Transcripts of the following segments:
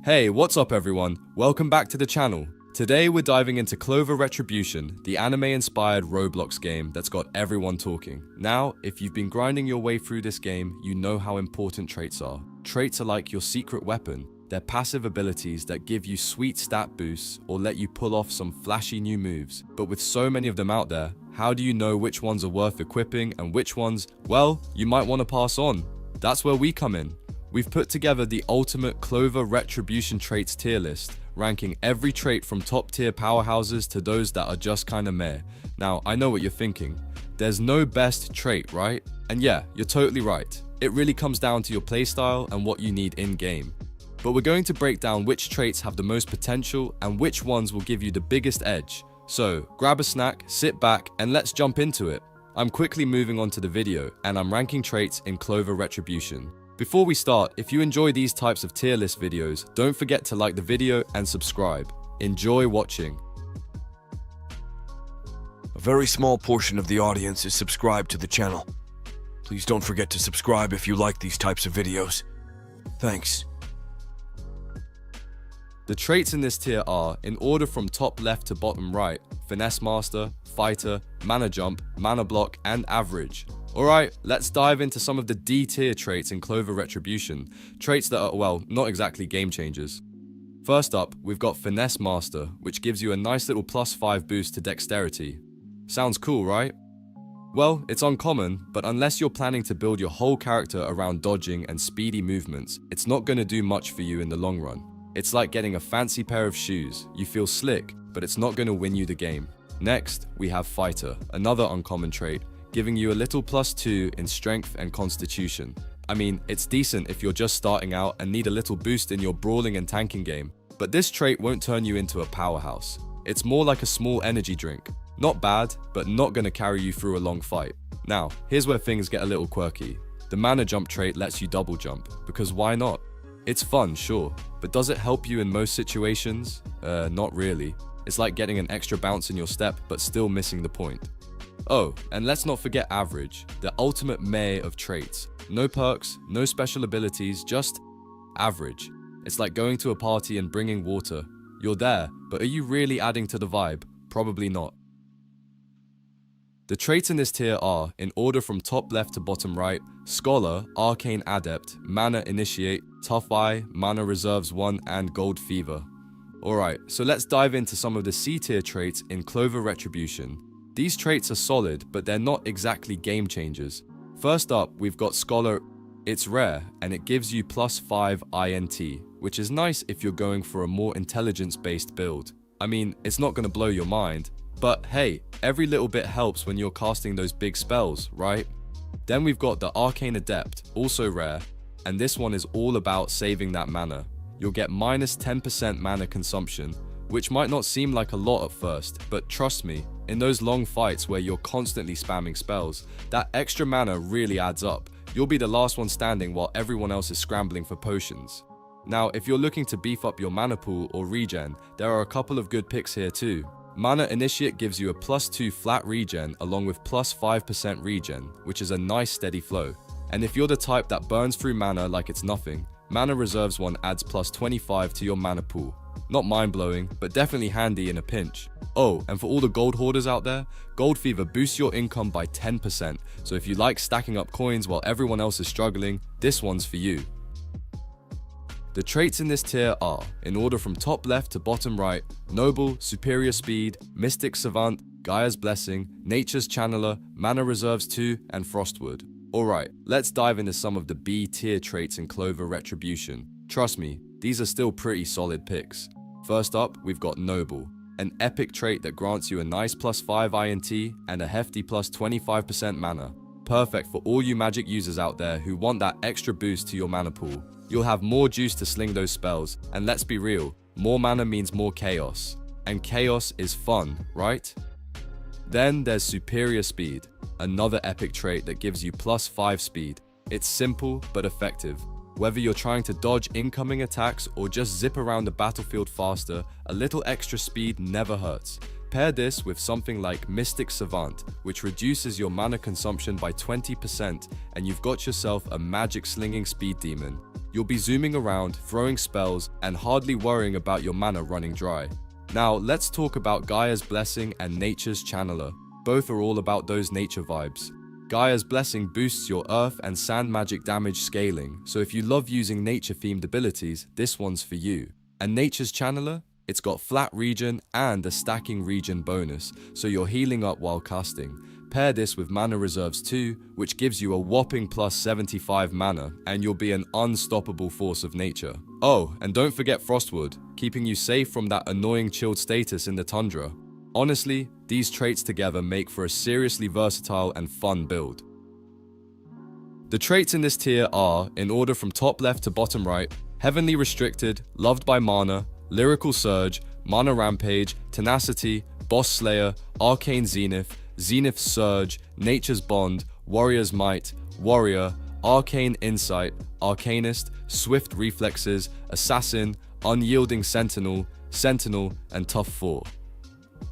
Hey, what's up everyone? Welcome back to the channel. Today we're diving into Clover Retribution, the anime-inspired Roblox game that's got everyone talking. Now, if you've been grinding your way through this game, you know how important traits are. Traits are like your secret weapon. They're passive abilities that give you sweet stat boosts or let you pull off some flashy new moves. But with so many of them out there, how do you know which ones are worth equipping and which ones, well, you might want to pass on? That's where we come in. We've put together the ultimate Clover Retribution traits tier list, ranking every trait from top tier powerhouses to those that are just kinda meh. Now, I know what you're thinking. There's no best trait, right? And yeah, you're totally right. It really comes down to your playstyle and what you need in-game. But we're going to break down which traits have the most potential and which ones will give you the biggest edge. So, grab a snack, sit back, and let's jump into it. I'm quickly moving on to the video, and I'm ranking traits in Clover Retribution. Before we start, if you enjoy these types of tier list videos, don't forget to like the video and subscribe. Enjoy watching. A very small portion of the audience is subscribed to the channel. Please don't forget to subscribe if you like these types of videos. Thanks. The traits in this tier are, in order from top left to bottom right, Finesse Master, Fighter, Mana Jump, Mana Block, and Average. Alright, let's dive into some of the D tier traits in Clover Retribution, traits that are, well, not exactly game changers. First up, we've got Finesse Master, which gives you a nice little +5 boost to dexterity. Sounds cool, right? Well, it's uncommon, but unless you're planning to build your whole character around dodging and speedy movements, it's not going to do much for you in the long run. It's like getting a fancy pair of shoes. You feel slick, but it's not going to win you the game. Next, we have Fighter, another uncommon trait, giving you a little +2 in strength and constitution. I mean, it's decent if you're just starting out and need a little boost in your brawling and tanking game, but this trait won't turn you into a powerhouse. It's more like a small energy drink. Not bad, but not gonna carry you through a long fight. Now, here's where things get a little quirky. The Mana Jump trait lets you double jump, because why not? It's fun, sure, but does it help you in most situations? Not really. It's like getting an extra bounce in your step, but still missing the point. Oh, and let's not forget Average, the ultimate meh of traits. No perks, no special abilities, just average. It's like going to a party and bringing water. You're there, but are you really adding to the vibe? Probably not. The traits in this tier are, in order from top left to bottom right, Scholar, Arcane Adept, Mana Initiate, Tough Eye, Mana Reserves 1, and Gold Fever. Alright, so let's dive into some of the C tier traits in Clover Retribution. These traits are solid, but they're not exactly game changers. First up, we've got Scholar. It's rare, and it gives you +5 INT, which is nice if you're going for a more intelligence-based build. I mean, it's not going to blow your mind, but hey, every little bit helps when you're casting those big spells, right? Then we've got the Arcane Adept, also rare, and this one is all about saving that mana. You'll get -10% mana consumption, which might not seem like a lot at first, but trust me, in those long fights where you're constantly spamming spells, that extra mana really adds up. You'll be the last one standing while everyone else is scrambling for potions. Now, if you're looking to beef up your mana pool or regen, there are a couple of good picks here too. Mana Initiate gives you a +2 flat regen along with +5% regen, which is a nice steady flow. And if you're the type that burns through mana like it's nothing, Mana Reserves 1 adds +25 to your mana pool. Not mind-blowing, but definitely handy in a pinch. Oh, and for all the gold hoarders out there, Gold Fever boosts your income by 10%, so if you like stacking up coins while everyone else is struggling, this one's for you. The traits in this tier are, in order from top left to bottom right, Noble, Superior Speed, Mystic Savant, Gaia's Blessing, Nature's Channeler, Mana Reserves 2, and Frostwood. Alright, let's dive into some of the B tier traits in Clover Retribution. Trust me, these are still pretty solid picks. First up, we've got Noble, an epic trait that grants you a nice +5 INT and a hefty +25% mana. Perfect for all you magic users out there who want that extra boost to your mana pool. You'll have more juice to sling those spells, and let's be real, more mana means more chaos. And chaos is fun, right? Then there's Superior Speed, another epic trait that gives you +5 speed. It's simple but effective. Whether you're trying to dodge incoming attacks or just zip around the battlefield faster, a little extra speed never hurts. Pair this with something like Mystic Savant, which reduces your mana consumption by 20%, and you've got yourself a magic slinging speed demon. You'll be zooming around, throwing spells, and hardly worrying about your mana running dry. Now, let's talk about Gaia's Blessing and Nature's Channeler. Both are all about those nature vibes. Gaia's Blessing boosts your earth and sand magic damage scaling, so if you love using nature-themed abilities, this one's for you. And Nature's Channeler? It's got flat regen and a stacking regen bonus, so you're healing up while casting. Pair this with Mana Reserves 2, which gives you a whopping plus 75 mana, and you'll be an unstoppable force of nature. Oh, and don't forget Frostwood, keeping you safe from that annoying chilled status in the tundra. Honestly, these traits together make for a seriously versatile and fun build. The traits in this tier are, in order from top left to bottom right, Heavenly Restricted, Loved by Mana, Lyrical Surge, Mana Rampage, Tenacity, Boss Slayer, Arcane Zenith, Zenith Surge, Nature's Bond, Warrior's Might, Warrior, Arcane Insight, Arcanist, Swift Reflexes, Assassin, Unyielding Sentinel, Sentinel, and Tough 4.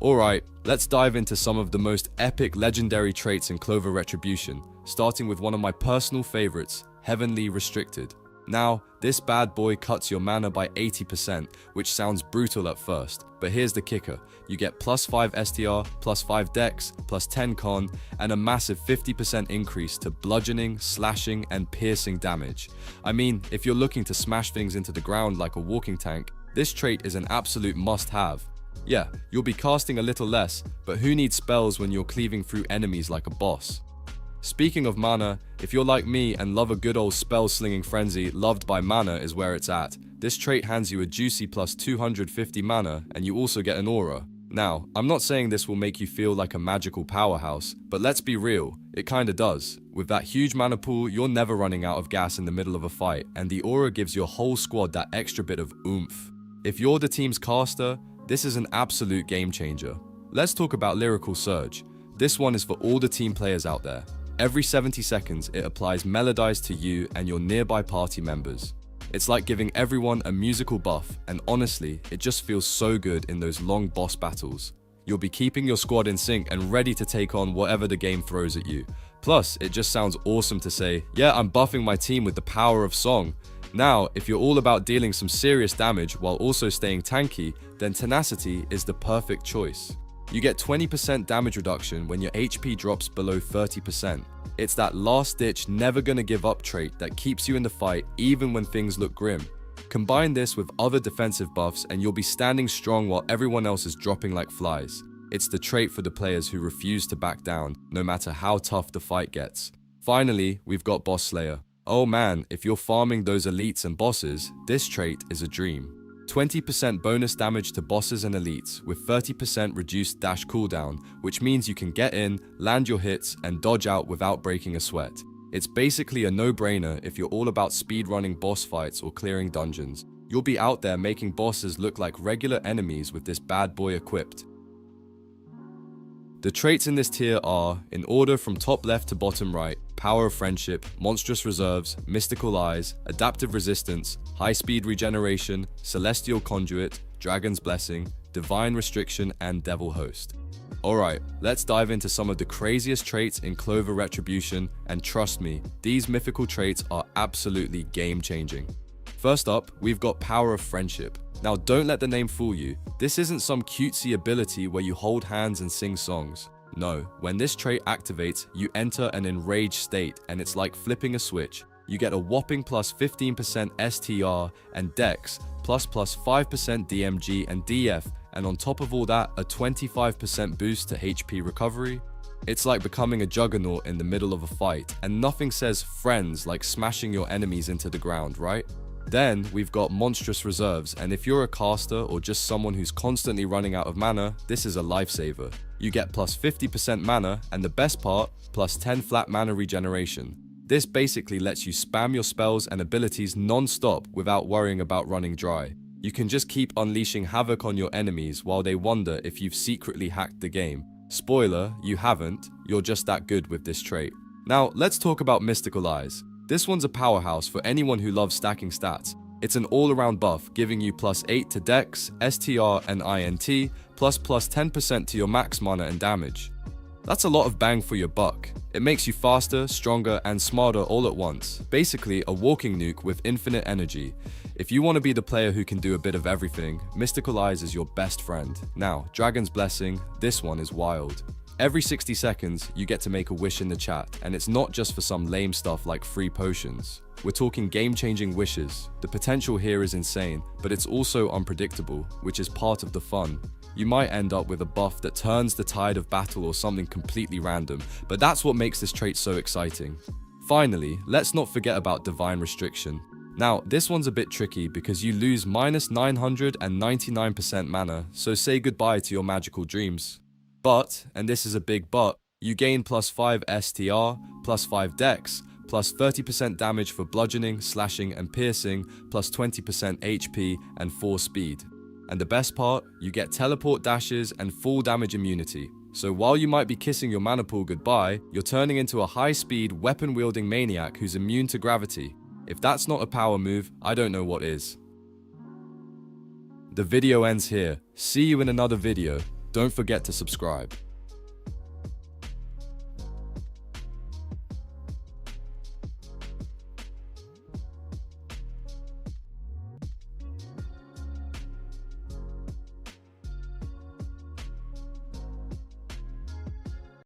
Alright, let's dive into some of the most epic legendary traits in Clover Retribution, starting with one of my personal favorites, Heavenly Restricted. Now, this bad boy cuts your mana by 80%, which sounds brutal at first, but here's the kicker. You get plus 5 STR, plus 5 Dex, plus 10 Con, and a massive 50% increase to bludgeoning, slashing, and piercing damage. I mean, if you're looking to smash things into the ground like a walking tank, this trait is an absolute must-have. Yeah, you'll be casting a little less, but who needs spells when you're cleaving through enemies like a boss? Speaking of mana, if you're like me and love a good old spell-slinging frenzy, Loved by Mana is where it's at. This trait hands you a juicy plus 250 mana, and you also get an aura. Now, I'm not saying this will make you feel like a magical powerhouse, but let's be real, it kinda does. With that huge mana pool, you're never running out of gas in the middle of a fight, and the aura gives your whole squad that extra bit of oomph. If you're the team's caster, this is an absolute game changer. Let's talk about Lyrical Surge. This one is for all the team players out there. Every 70 seconds, it applies Melodize to you and your nearby party members. It's like giving everyone a musical buff, and honestly, it just feels so good in those long boss battles. You'll be keeping your squad in sync and ready to take on whatever the game throws at you. Plus, it just sounds awesome to say, yeah, I'm buffing my team with the power of song. Now, if you're all about dealing some serious damage while also staying tanky, then Tenacity is the perfect choice. You get 20% damage reduction when your HP drops below 30%. It's that last-ditch, never-gonna-give-up trait that keeps you in the fight even when things look grim. Combine this with other defensive buffs and you'll be standing strong while everyone else is dropping like flies. It's the trait for the players who refuse to back down, no matter how tough the fight gets. Finally, we've got Boss Slayer. Oh man, if you're farming those elites and bosses, this trait is a dream. 20% bonus damage to bosses and elites with 30% reduced dash cooldown, which means you can get in, land your hits, and dodge out without breaking a sweat. It's basically a no-brainer if you're all about speedrunning boss fights or clearing dungeons. You'll be out there making bosses look like regular enemies with this bad boy equipped. The traits in this tier are, in order from top left to bottom right, Power of Friendship, Monstrous Reserves, Mystical Eyes, Adaptive Resistance, High Speed Regeneration, Celestial Conduit, Dragon's Blessing, Divine Restriction, and Devil Host. Alright, let's dive into some of the craziest traits in Clover Retribution, and trust me, these mythical traits are absolutely game-changing. First up, we've got Power of Friendship. Now don't let the name fool you, this isn't some cutesy ability where you hold hands and sing songs. No, when this trait activates, you enter an enraged state and it's like flipping a switch. You get a whopping plus 15% STR and Dex, plus 5% DMG and DF, and on top of all that, a 25% boost to HP recovery. It's like becoming a juggernaut in the middle of a fight, and nothing says friends like smashing your enemies into the ground, right? Then we've got Monstrous Reserves, and if you're a caster or just someone who's constantly running out of mana, this is a lifesaver. You get plus 50% mana, and the best part, plus 10 flat mana regeneration. This basically lets you spam your spells and abilities non-stop without worrying about running dry. You can just keep unleashing havoc on your enemies while they wonder if you've secretly hacked the game. Spoiler, you haven't, you're just that good with this trait. Now let's talk about Mystical Eyes. This one's a powerhouse for anyone who loves stacking stats. It's an all-around buff, giving you +8 to Dex, STR, and INT, plus +10% to your max mana and damage. That's a lot of bang for your buck. It makes you faster, stronger, and smarter all at once. Basically, a walking nuke with infinite energy. If you want to be the player who can do a bit of everything, Mystical Eyes is your best friend. Now, Dragon's Blessing, this one is wild. Every 60 seconds, you get to make a wish in the chat, and it's not just for some lame stuff like free potions. We're talking game-changing wishes. The potential here is insane, but it's also unpredictable, which is part of the fun. You might end up with a buff that turns the tide of battle or something completely random, but that's what makes this trait so exciting. Finally, let's not forget about Divine Restriction. Now, this one's a bit tricky because you lose -999% mana, so say goodbye to your magical dreams. But, and this is a big but, you gain +5 STR, +5 Dex, plus 30% damage for bludgeoning, slashing, and piercing, plus 20% HP and 4 speed. And the best part, you get teleport dashes and full damage immunity. So while you might be kissing your mana pool goodbye, you're turning into a high-speed, weapon-wielding maniac who's immune to gravity. If that's not a power move, I don't know what is. The video ends here. See you in another video. Don't forget to subscribe.